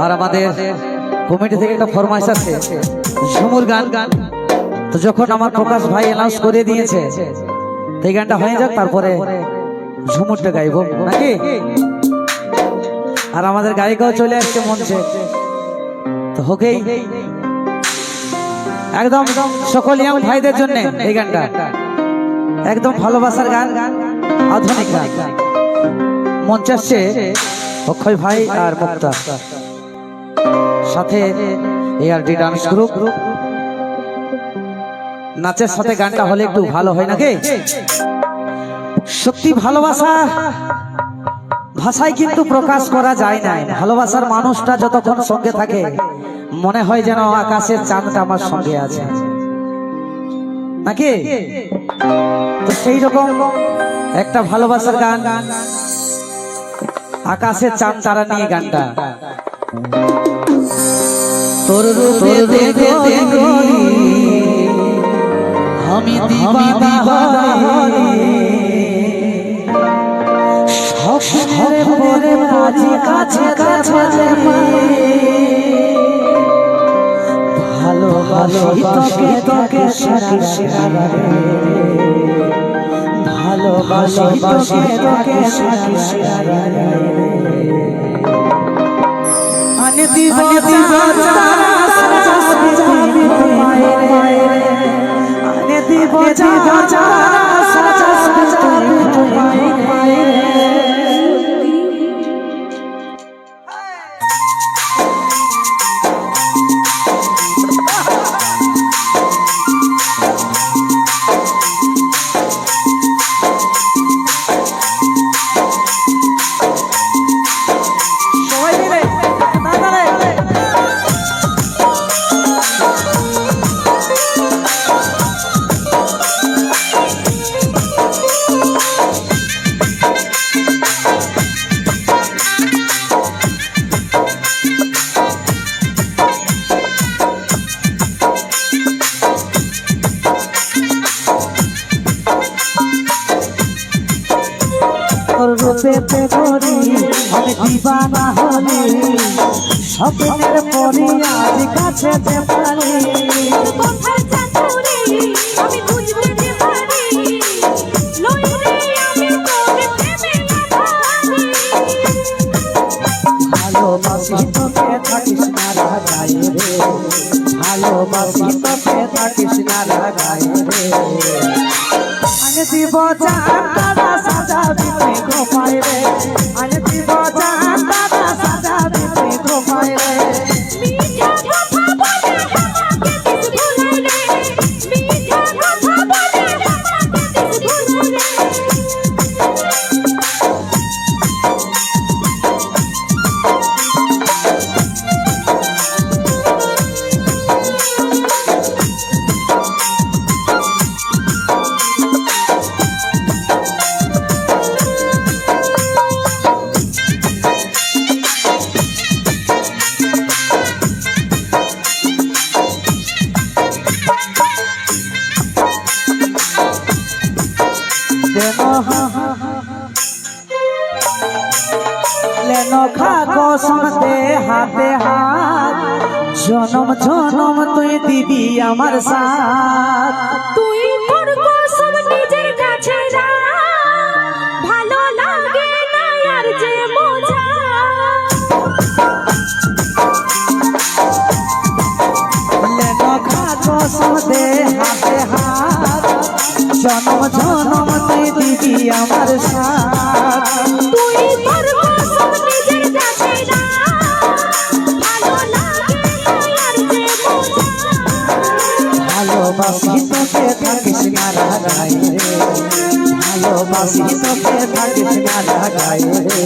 আর আমাদের কমিটি থেকে একটা ফরমাইশ আছে ঝুমুর গান। তো যখন আমার প্রকাশ ভাই অ্যানাউন্স করে দিয়েছে এই গানটা হয়ে যাক, তারপরে ঝুমুরটা গাইব নাকি। আর আমাদের গায়িকাও চলে আসছে মঞ্চে, তো হোকেই একদম সকল ইয়াং ভাইদের জন্য এই গানটা একদম ভালোবাসার গান, আধুনিক গান। মঞ্চে আসছে অক্ষয় ভাই আর মুক্তা, সাথে এআরডি ডান্স গ্রুপ। নাচের সাথে গানটা হলে একটু ভালো হয় নাকি। সত্যি ভালোবাসা ভাষায় কিন্তু প্রকাশ করা যায় না। ভালোবাসার মানুষটা যতক্ষণ সঙ্গে থাকে মনে হয় যেন আকাশের চাঁদটা আমার সঙ্গে আছে নাকি। তো সেই রকম একটা ভালোবাসার গান, আকাশের চাঁদ তারা নিয়ে গানটা। তোর রূপে আমি দিবানা হলি, স্বপ্নের পরে বাজি কাছে কাছে ভালোবাসি তোকে তোকে সারা সারা, ভালোবাসি তোকে তোকে সারা সারা। আনে দিব আনে দিব রূপে করি আমি দিবানা হলি, স্বপ্নের পরি আজ কাছে পারি। আমি বুঝতে পারি লইলে আমি তোকে প্রেমে লাগাই, ভালোবাসি তোকে থাকিস না রাগাই রে, ভালোবাসি তোকে থাকিস না রাগাই রে। আনে দিব জান দাদা সাজাবি তুই ঘুমাই রে, আনে দিব জান দাদা সাজাবি তুই ঘুমাই রে। মিঠা কথা বলে আমাকে দিস ভুলাই রে, মিঠা কথা বলে আমাকে দিস ভুলাই রে। लेनो खा कसम दे हाथे हाथ, जन्म जन्म तुई दिबी আমার সাথ। তুই তোর কসম নিজের কাছে রাখ, ভালো লাগে না আর যে বোঝা। लेनो खा कसम दे हाथे हाथ, जन्म जन्म तुई दिबी আমার সাথ। তুই তোর কসম নিজের কাছে রাখ, ভালো লাগে না আর যে বোঝা। ভালোবাসি তোকে থাকিস না রাগাই রে, ভালোবাসি তোকে থাকিস না রাগাই রে।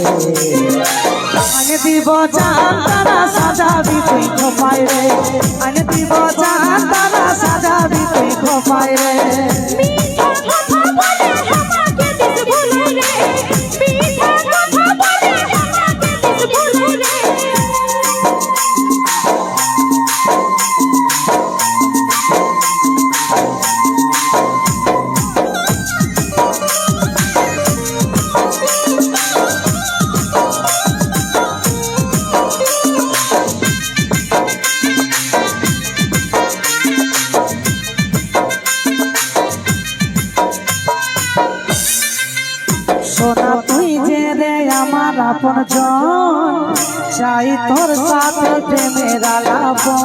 আনে দিব জান তারা সাজাবি তুই ঘুমাই রে, আনে দিব জান তারা সাজাবি তুই ঘুমাই রে। মিঠা কথা বলে আমাকে দিস ভুলাই রে, মিঠা কথা বলে আমাকে দিস ভুলাই রে। তোর সাথে প্রেমের আলাপন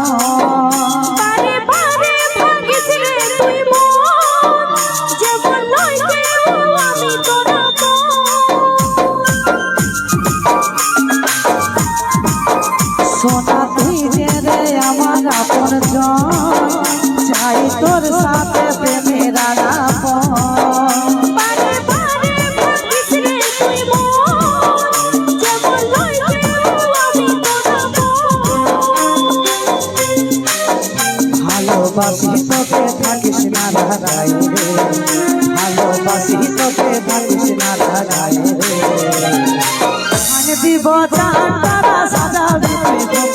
বারে বারে ভাঙিস রে তুই মন যেমন নয় কেউ আমি তোর আপন সোনা তুই যে রে আমার আপন জন চাই তোর সাথে প্রেমের আলাপন বারে বারে ভাঙিস রে তুই মন যেমন নয় কেউ আমি তোর আপন ভালোবাসি তোকে থাকিস না রাগায় রে ভালোবাসি তোকে থাকিস না রাগায় রে ভাঙ দিব চাঁদ তারা সাজাবি তুই